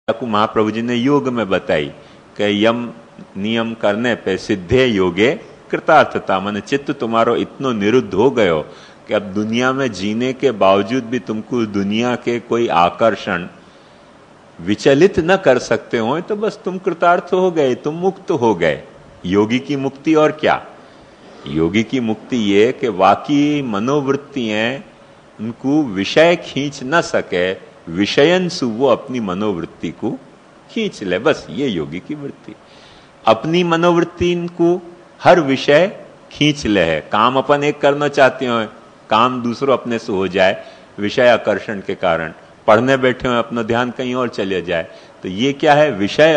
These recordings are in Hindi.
को महाप्रभु जी ने योग में बताई कि यम नियम करने पे सिद्धे योगे कृतार्थता, मन चित्त तुम्हारो इतनो निरुद्ध हो गयो कि अब दुनिया में जीने के बावजूद भी तुमको दुनिया के कोई आकर्षण विचलित न कर सकते हो, तो बस तुम कृतार्थ हो गए, तुम मुक्त हो गए। योगी की मुक्ति और क्या? योगी की मुक्ति ये कि वाकी मनोवृत्तियां उनको विषय खींच न सके, विषयन सु वो अपनी मनोवृत्ति को खींच ले, बस ये योगी की वृत्ति। अपनी मनोवृत्ति को हर विषय खींच ले है। काम अपन एक करना चाहते हो, काम दूसरों अपने से हो जाए विषय आकर्षण के कारण, पढ़ने बैठे हो अपना ध्यान कहीं और चले जाए, तो ये क्या है? विषय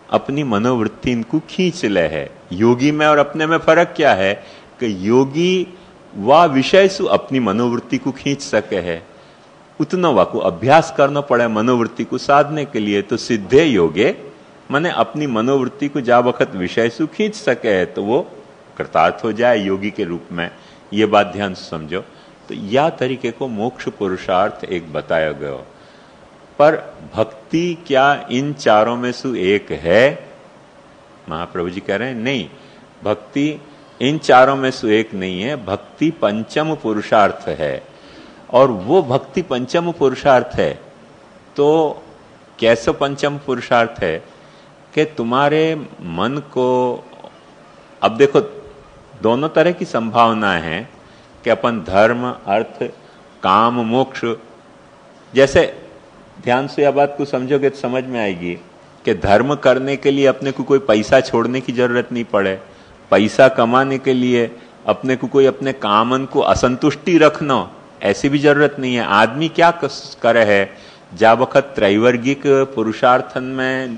अपनी मनोवृत्ति इनको खींच ले है। योगी में और अपने में फर्क क्या है कि योगी वह विषय से अपनी मनोवृत्ति को खींच सके है, उतना वा को अभ्यास करना पड़े मनोवृत्ति को साधने के लिए। तो सिद्धे योगे माने अपनी मनोवृत्ति को जा वक्त विषय से खींच सके है तो वो कृतार्थ हो जाए योगी के रूप में। ये बात ध्यान से समझो। तो यह तरीके को मोक्ष पुरुषार्थ एक बताया गया। पर भक्ति क्या इन चारों में से एक है? महाप्रभु जी कह रहे हैं नहीं, भक्ति इन चारों में से एक नहीं है, भक्ति पंचम पुरुषार्थ है। और वो भक्ति पंचम पुरुषार्थ है तो कैसे पंचम पुरुषार्थ है कि तुम्हारे मन को, अब देखो दोनों तरह की संभावनाएं हैं कि अपन धर्म, अर्थ, काम, मोक्ष, जैसे ध्यान से यह बात को समझोगे तो समझ में आएगी कि धर्म करने के लिए अपने को कोई पैसा छोड़ने की जरूरत नहीं पड़े, पैसा कमाने के लिए अपने को कोई अपने कामन को असंतुष्टि रखना ऐसी भी जरूरत नहीं है। आदमी क्या करे है, जा वक्त त्रैवर्गिक पुरुषार्थन में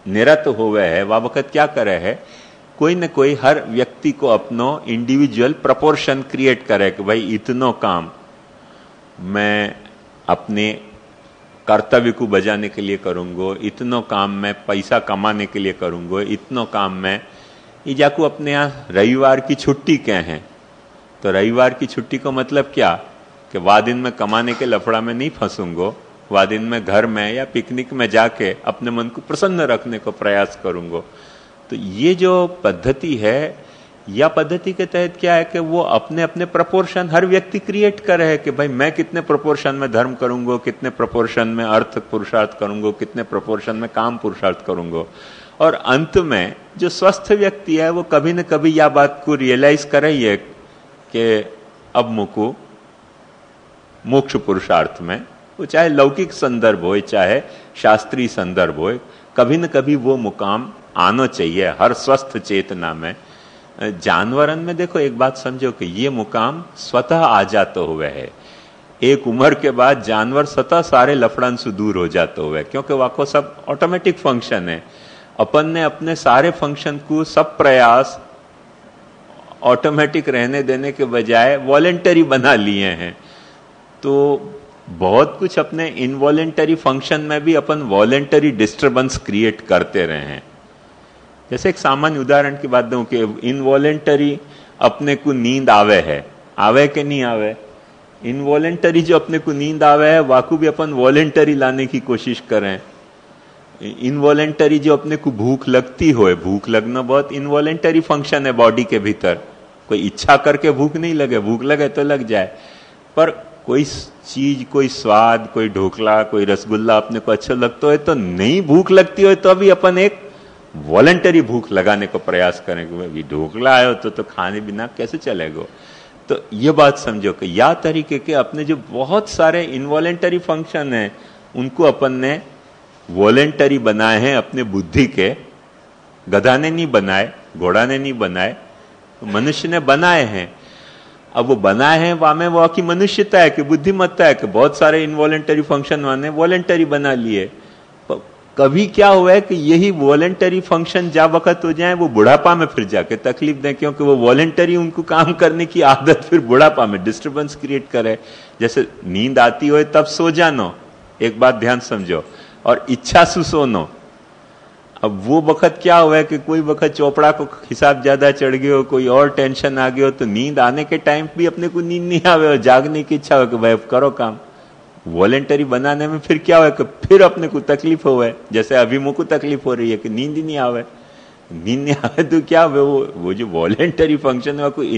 निरत होवे है, वह वक्त क्या करे है, कोई न कोई हर व्यक्ति को अपनो इंडिविजुअल प्रपोर्शन क्रिएट करे कि भाई इतनो काम मैं अपने कर्तव्य को बजाने के लिए करूंगो, इतनो काम मैं पैसा कमाने के लिए करूंगो, इतनो काम मैं ये जाकू अपने यहाँ रविवार की छुट्टी क्या है, तो रविवार की छुट्टी को मतलब क्या कि वाह दिन में कमाने के लफड़ा में नहीं फंसूंगो, वाह दिन में घर में या पिकनिक में जाके अपने मन को प्रसन्न रखने को प्रयास करूंगो। तो ये जो पद्धति है, या पद्धति के तहत क्या है कि वो अपने अपने प्रपोर्शन हर व्यक्ति क्रिएट कर रहे हैं कि भाई मैं कितने प्रपोर्शन में धर्म करूंगो, कितने प्रपोर्शन में अर्थ पुरुषार्थ करूंगो, कितने प्रपोर्शन में काम पुरुषार्थ करूंगो। और अंत में जो स्वस्थ व्यक्ति है वो कभी न कभी यह बात को रियलाइज करे ही है कि अब मुको मोक्ष पुरुषार्थ में, वो चाहे लौकिक संदर्भ हो चाहे शास्त्रीय संदर्भ हो, कभी न कभी वो मुकाम आना चाहिए हर स्वस्थ चेतना में। जानवरन में देखो एक बात समझो कि ये मुकाम स्वतः आ जाते हुए है। एक उम्र के बाद जानवर स्वतः सारे लफड़न से दूर हो जाते हुए, क्योंकि वाको सब ऑटोमेटिक फंक्शन है। अपन ने अपने सारे फंक्शन को, सब प्रयास ऑटोमेटिक रहने देने के बजाय वॉलेंटरी बना लिए हैं। तो बहुत कुछ अपने इनवॉलेंटरी फंक्शन में भी अपन वॉलेंटरी डिस्टर्बेंस क्रिएट करते रहे हैं। जैसे एक सामान्य उदाहरण की बात दूं कि इनवॉलेंटरी अपने को नींद आवे है, आवे कि नहीं आवे, इनवॉलेंटरी जो अपने को नींद आवे है वाकू भी अपन वॉलेंटरी लाने की कोशिश करें। इनवॉलेंटरी जो अपने को भूख लगती हो, भूख लगना बहुत इनवॉलेंटरी फंक्शन है बॉडी के भीतर, कोई इच्छा करके भूख नहीं लगे, भूख लगे तो लग जाए। पर कोई चीज, कोई स्वाद, कोई ढोकला, कोई रसगुल्ला अपने को अच्छा लगता है तो नहीं भूख लगती हो तो अभी अपन एक वॉलेंटरी भूख लगाने को प्रयास करेंगे। ढोकला आयो तो खाने बिना कैसे चलेगा। तो ये बात समझो कि या तरीके के अपने जो बहुत सारे इनवॉलेंटरी फंक्शन है उनको अपन ने वॉलेंटरी बनाए हैं अपने बुद्धि के। गधा ने नहीं बनाए, घोड़ा ने नहीं बनाए, मनुष्य ने बनाए हैं। अब वो बनाए हैं वामे वो की मनुष्यता है कि बुद्धिमत्ता है कि बहुत सारे इनवॉलेंटरी फंक्शन वाने वॉलेंटरी बना लिए। कभी क्या हुआ है कि यही वॉलेंटरी फंक्शन जा वक्त हो जाए वो बुढ़ापा में फिर जाके तकलीफ दें, क्योंकि वो वॉलेंटरी उनको काम करने की आदत फिर बुढ़ापा में डिस्टर्बेंस क्रिएट करे। जैसे नींद आती हो तब सो जानो, एक बात ध्यान समझो, और इच्छा से सोनो। अब वो वक्त क्या हुआ है कि कोई वक्त चोपड़ा को हिसाब ज्यादा चढ़ गए हो, कोई और टेंशन आ गई हो, तो नींद आने के टाइम भी अपने को नींद नहीं आवे और जागने की इच्छा हो कि भाई करो काम, वॉलेंटरी बनाने में फिर क्या हुआ कि फिर अपने को तकलीफ हुआ, जैसे अभी मुझको तकलीफ हो रही है कि नींद ही नहीं आवे। नींद नहीं आवे तो क्या हुआ, वो जो वॉलेंटरी फंक्शन है कोई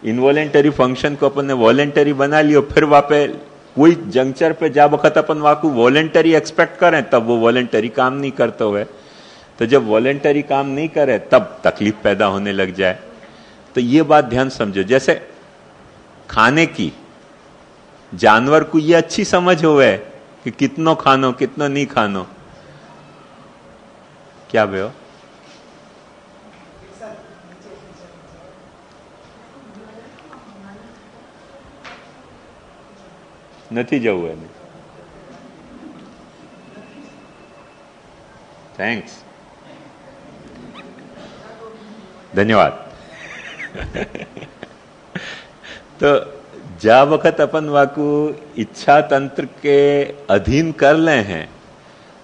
इनवॉलेंटरी फंक्शन को अपन ने वॉलेंटरी बना लियो, फिर वहां पे कोई जंक्चर पे जा वक्त अपन वहां को वॉलेंटरी एक्सपेक्ट करें तब वो वॉलेंटरी काम नहीं करते हुए, तो जब वॉलेंटरी काम नहीं करे तब तकलीफ पैदा होने लग जाए। तो ये बात ध्यान समझो, जैसे खाने की जानवर को ये अच्छी समझ होवे कि कितनो खानो कितनो नहीं खानो। क्या भयो નથી જવું એને, थैंक्स, धन्यवाद। तो जा वक्त अपन वाकू इच्छा तंत्र के अधीन कर ले हैं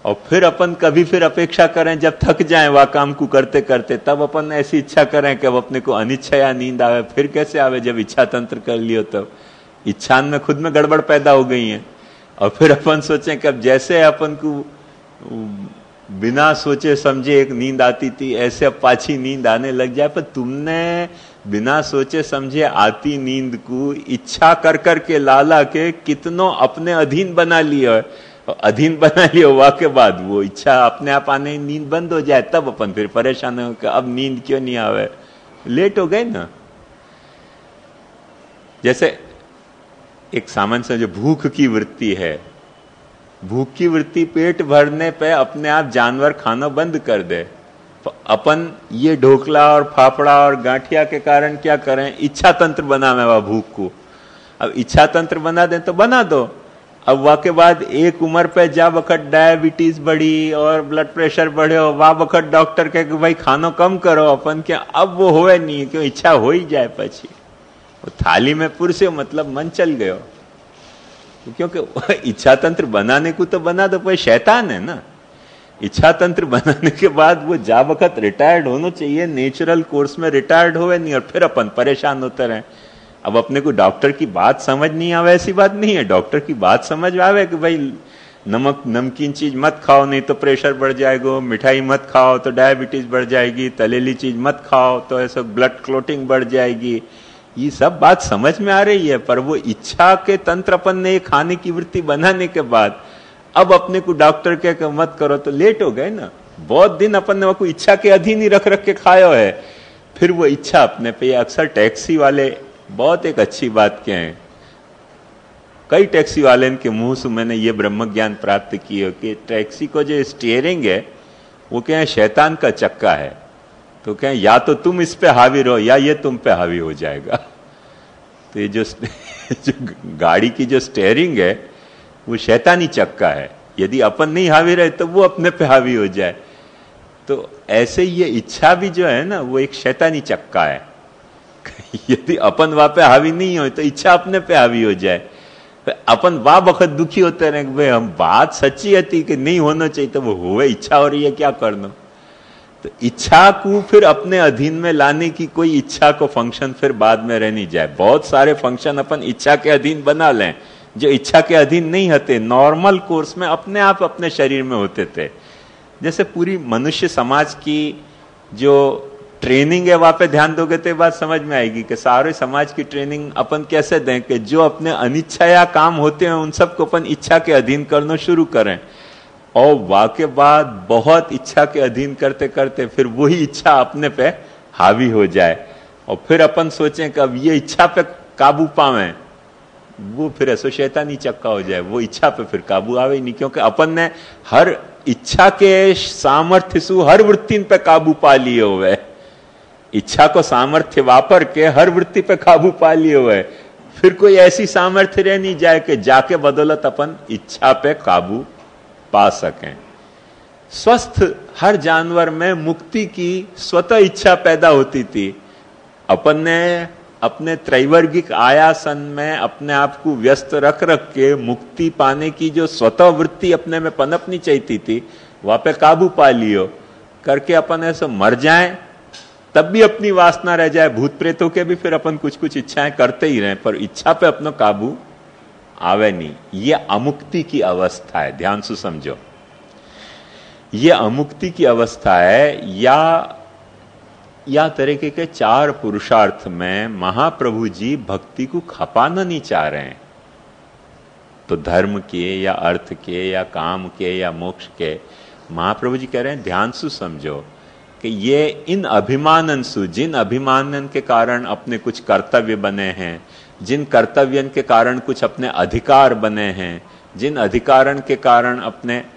और फिर अपन कभी फिर अपेक्षा करें जब थक जाएं वह काम को करते करते, तब अपन ऐसी इच्छा करें कि अब अपने को अनिच्छा या नींद आवे। फिर कैसे आवे जब इच्छा तंत्र कर लियो, तब इच्छा में खुद में गड़बड़ पैदा हो गई है। और फिर अपन सोचें कि अब जैसे अपन को बिना सोचे समझे एक नींद आती थी ऐसे अब पाछी नींद आने लग जाए। पर तुमने बिना सोचे समझे आती नींद को इच्छा कर कर के लाला के कितनों अपने अधीन बना लिया है, अधीन बना लिया हुआ के बाद वो इच्छा अपने आप आने नींद बंद हो जाए, तब अपन फिर परेशान हो कि अब नींद क्यों नहीं आवे, लेट हो गए ना। जैसे एक सामान्य से जो भूख की वृत्ति है, भूख की वृत्ति पेट भरने पे अपने आप जानवर खाना बंद कर दे, तो अपन ये ढोकला और फाफड़ा और गांठिया के कारण क्या करें, इच्छा तंत्र बनावे वह भूख को। अब इच्छा तंत्र बना दें तो बना दो, अब वह के बाद एक उम्र पे जा वक्त डायबिटीज बढ़ी और ब्लड प्रेशर बढ़े, वह वक्त डॉक्टर कहे कि भाई खानो कम करो, अपन क्या अब वो होए नहीं, क्यों इच्छा हो ही जाए पछी वो थाली में पुरसे मतलब मन चल गयो, क्योंकि इच्छा तंत्र बनाने को तो बना दो, पर शैतान है ना। इच्छा तंत्र बनाने के बाद वो जा वक्त रिटायर्ड होना चाहिए, नेचुरल कोर्स में रिटायर्ड होवे नहीं, और फिर अपन परेशान होते रहे। अब अपने को डॉक्टर की बात समझ नहीं आवे ऐसी बात नहीं है, डॉक्टर की बात समझ आवे कि भाई नमकीन चीज मत खाओ नहीं तो प्रेशर बढ़ जाएगा, मिठाई मत खाओ तो डायबिटीज बढ़ जाएगी, तलेली चीज मत खाओ तो ऐसा ब्लड क्लोटिंग बढ़ जाएगी, ये सब बात समझ में आ रही है। पर वो इच्छा के तंत्र अपन ने खाने की वृत्ति बनाने के बाद अब अपने को डॉक्टर के मत करो तो लेट हो गए ना। बहुत दिन अपन ने वो इच्छा के अधीन ही रख रख के खाया है, फिर वो इच्छा अपने पे। अक्सर टैक्सी वाले बहुत एक अच्छी बात कहें, कई टैक्सी वाले के मुंह से मैंने ये ब्रह्म ज्ञान प्राप्त किया कि टैक्सी को जो स्टीयरिंग है वो क्या शैतान का चक्का है, तो क्या या तो तुम इस पे हावी रहो या ये तुम पे हावी हो जाएगा। तो ये जो गाड़ी की जो स्टीयरिंग है वो शैतानी चक्का है, यदि अपन नहीं हावी रहे तो वो अपने पे हावी हो जाए। तो ऐसे ये इच्छा भी जो है ना वो एक शैतानी चक्का है, यदि अपन वहां पे हावी नहीं हो तो इच्छा अपने पे हावी हो जाए। अपन वाह वक्त दुखी होते रहे भाई हम बात सच्ची थी कि नहीं होना चाहिए, तो वो हुए इच्छा हो रही है क्या करना। तो इच्छा को फिर अपने अधीन में लाने की कोई इच्छा को फंक्शन फिर बाद में रह नहीं जाए। बहुत सारे फंक्शन अपन इच्छा के अधीन बना लें जो इच्छा के अधीन नहीं होते, नॉर्मल कोर्स में अपने आप अपने शरीर में होते थे। जैसे पूरी मनुष्य समाज की जो ट्रेनिंग है वहां पे ध्यान दोगे तो बात समझ में आएगी कि सारे समाज की ट्रेनिंग अपन कैसे दें कि जो अपने अनिच्छा या काम होते हैं उन सबको अपन इच्छा के अधीन करना शुरू करें, और वाके बाद बहुत इच्छा के अधीन करते करते फिर वही इच्छा अपने पे हावी हो जाए, और फिर अपन सोचें कि अब ये इच्छा पे काबू पावें, वो फिर ऐसा शैतानी चक्का हो जाए, वो इच्छा पे फिर काबू आवे ही नहीं। क्योंकि अपन ने हर इच्छा के सामर्थ्य से हर वृत्ति पे काबू पा लिए हुए, इच्छा को सामर्थ्य वापर के हर वृत्ति पे काबू पा लिए हुए, फिर कोई ऐसी सामर्थ्य रह नहीं जाए कि जाके बदौलत अपन इच्छा पे काबू पा सकें। स्वस्थ हर जानवर में मुक्ति की स्वतः इच्छा पैदा होती थी। अपन ने अपने त्रैवर्गिक आयासन में अपने आप को व्यस्त रख रख के मुक्ति पाने की जो स्वतः वृत्ति अपने में पनपनी चाहिए थी वहां पे काबू पा लियो करके अपन ऐसे मर जाएं तब भी अपनी वासना रह जाए। भूत प्रेतों के भी फिर अपन कुछ कुछ इच्छाएं करते ही रहें, पर इच्छा पे अपना काबू आवे नहीं। ये अमुक्ति की अवस्था है, ध्यान से समझो। ये अमुक्ति की अवस्था है, या तरीके के 4 पुरुषार्थ में महाप्रभु जी भक्ति को खपाना नहीं चाह रहे हैं। तो धर्म के या अर्थ के या काम के या मोक्ष के, महाप्रभु जी कह रहे हैं ध्यान से समझो कि ये इन अभिमानन सु, जिन अभिमानन के कारण अपने कुछ कर्तव्य बने हैं, जिन कर्तव्यन के कारण कुछ अपने अधिकार बने हैं, जिन अधिकारण के कारण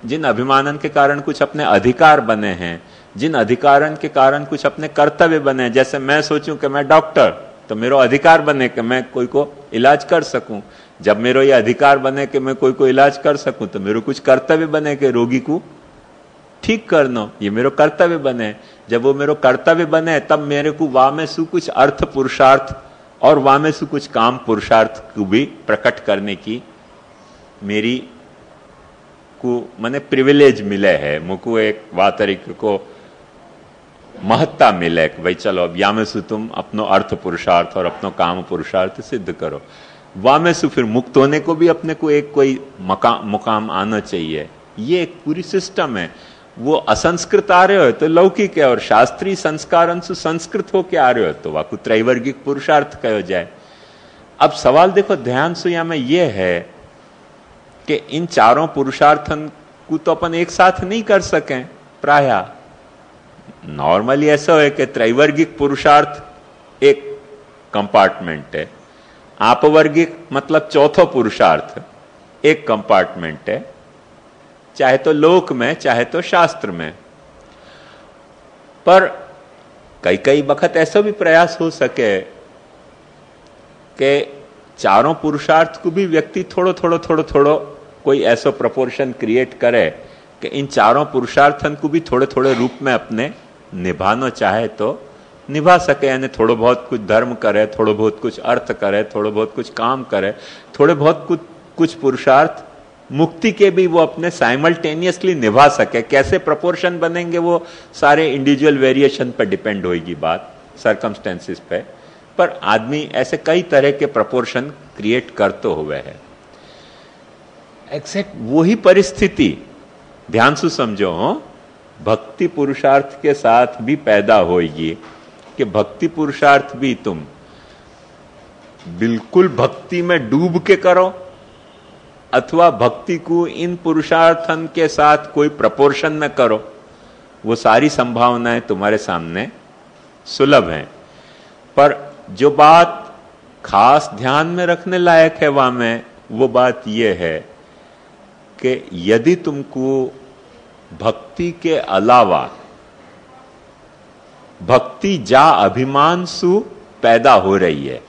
जिन अभिमानन के कारण कुछ अपने अधिकार बने हैं, जिन अधिकारण के कारण कुछ अपने कर्तव्य बने। जैसे मैं सोचूं कि मैं डॉक्टर, तो मेरा अधिकार बने कि मैं कोई को इलाज कर सकूं। जब मेरा ये अधिकार बने कि मैं कोई को इलाज कर सकूं, तो मेरे कुछ कर्तव्य बने कि रोगी को ठीक करना, ये मेरा कर्तव्य बने। जब वो मेरा कर्तव्य बने, तब मेरे को वामे सु कुछ अर्थ पुरुषार्थ और वामे सु कुछ काम पुरुषार्थ को भी प्रकट करने की मेरी को मने प्रिविलेज मिले है। मुझको एक वातरिक को महत्ता मिले कि भाई चलो अब या में सु तुम अपनो अर्थ पुरुषार्थ और अपनो काम पुरुषार्थ सिद्ध करो। वामे सु फिर मुक्त होने को भी अपने को एक कोई मुकाम आना चाहिए। ये एक पूरी सिस्टम है। वो असंस्कृत आ रहे हो तो लौकिक है, और शास्त्रीय संस्कार से संस्कृत होके आ रहे हो तो वाकु त्रैवर्गिक पुरुषार्थ कहो जाए। अब सवाल देखो ध्यान से यहां में ये है कि इन 4 पुरुषार्थन को तो अपन एक साथ नहीं कर सकें। प्राय नॉर्मली ऐसा है कि त्रैवर्गिक पुरुषार्थ एक कंपार्टमेंट है, आपवर्गिक मतलब चौथो पुरुषार्थ एक कंपार्टमेंट है, चाहे तो लोक में चाहे तो शास्त्र में। पर कई कई वक्त ऐसा भी प्रयास हो सके कि 4 पुरुषार्थ को भी व्यक्ति थोड़ो कोई ऐसा प्रपोर्शन क्रिएट करे कि इन 4 पुरुषार्थन को भी थोड़े रूप में अपने निभाना चाहे तो निभा सके। यानी थोड़ा बहुत कुछ धर्म करे, थोड़ा बहुत कुछ अर्थ करे, थोड़ा बहुत कुछ काम करे, थोड़े बहुत कुछ पुरुषार्थ मुक्ति के भी वो अपने साइमल्टेनियसली निभा सके। कैसे प्रपोर्शन बनेंगे वो सारे इंडिविजुअल वेरिएशन पर डिपेंड होगी बात, सर्कमस्टेंसेस पे। पर आदमी ऐसे कई तरह के प्रपोर्शन क्रिएट करते हुए है। एक्सैक्ट वही परिस्थिति ध्यान से समझो भक्ति पुरुषार्थ के साथ भी पैदा होगी कि भक्ति पुरुषार्थ भी तुम बिल्कुल भक्ति में डूब के करो, अथवा भक्ति को इन पुरुषार्थन के साथ कोई प्रपोर्शन में करो। वो सारी संभावनाएं तुम्हारे सामने सुलभ हैं। पर जो बात खास ध्यान में रखने लायक है वहां में, वो बात यह है कि यदि तुमको भक्ति के अलावा भक्ति जा अभिमान सु पैदा हो रही है,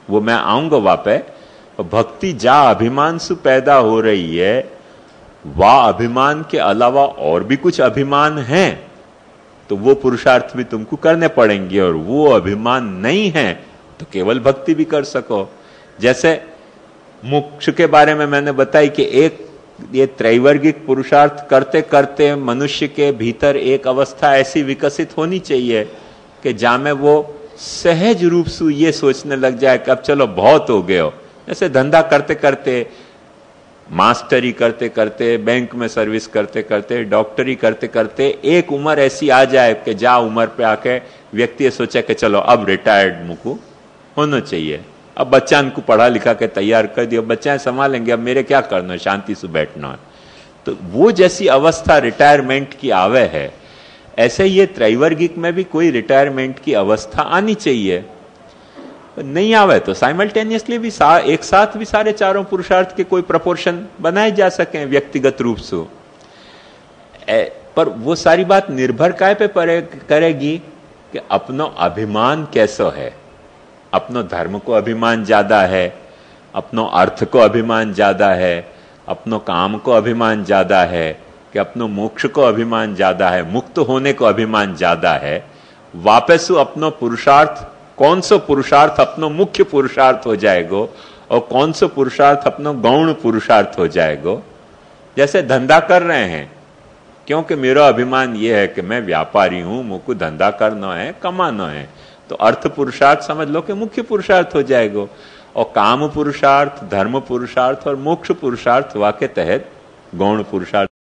वो मैं आऊंगा वहां पे। भक्ति जा अभिमान से पैदा हो रही है, वह अभिमान के अलावा और भी कुछ अभिमान हैं, तो वो पुरुषार्थ भी तुमको करने पड़ेंगे। और वो अभिमान नहीं है तो केवल भक्ति भी कर सको। जैसे मोक्ष के बारे में मैंने बताई कि एक ये त्रैवर्गिक पुरुषार्थ करते करते मनुष्य के भीतर एक अवस्था ऐसी विकसित होनी चाहिए कि जहां में वो सहज रूप से ये सोचने लग जाए कि अब चलो बहुत हो गए हो। जैसे धंधा करते करते, मास्टरी करते करते, बैंक में सर्विस करते करते, डॉक्टरी करते करते एक उम्र ऐसी आ जाए कि जा उम्र पे आके व्यक्ति सोचे कि चलो अब रिटायर्ड मुझको होना चाहिए, अब बच्चान को पढ़ा लिखा के तैयार कर दिया, बच्चा संभालेंगे, अब मेरे क्या करना है, शांति से बैठना है। तो वो जैसी अवस्था रिटायरमेंट की आवे है, ऐसे ये त्रैवर्गिक में भी कोई रिटायरमेंट की अवस्था आनी चाहिए। नहीं आवे तो साइमल्टेनियसली भी एक साथ भी सारे 4 पुरुषार्थ के कोई प्रपोर्शन बनाए जा सके व्यक्तिगत रूप से। पर वो सारी बात निर्भर काय पे करेगी कि अपनो अभिमान कैसा है। अपनो धर्म को अभिमान ज्यादा है, अपनो अर्थ को अभिमान ज्यादा है, अपनो काम को अभिमान ज्यादा है, कि अपनो मोक्ष को अभिमान ज्यादा है, मुक्त होने को अभिमान ज्यादा है। वापस अपनो पुरुषार्थ, कौन सा पुरुषार्थ अपनो मुख्य पुरुषार्थ हो जाएगो और कौन सा पुरुषार्थ अपनो गौण पुरुषार्थ हो जाएगो। जैसे धंधा कर रहे हैं, क्योंकि मेरा अभिमान यह है कि मैं व्यापारी हूं, मुझको धंधा करना है, कमाना है, तो अर्थ पुरुषार्थ समझ लो कि मुख्य पुरुषार्थ हो जाएगो। और काम पुरुषार्थ, धर्म पुरुषार्थ और मोक्ष पुरुषार्थ वा के तहत गौण पुरुषार्थ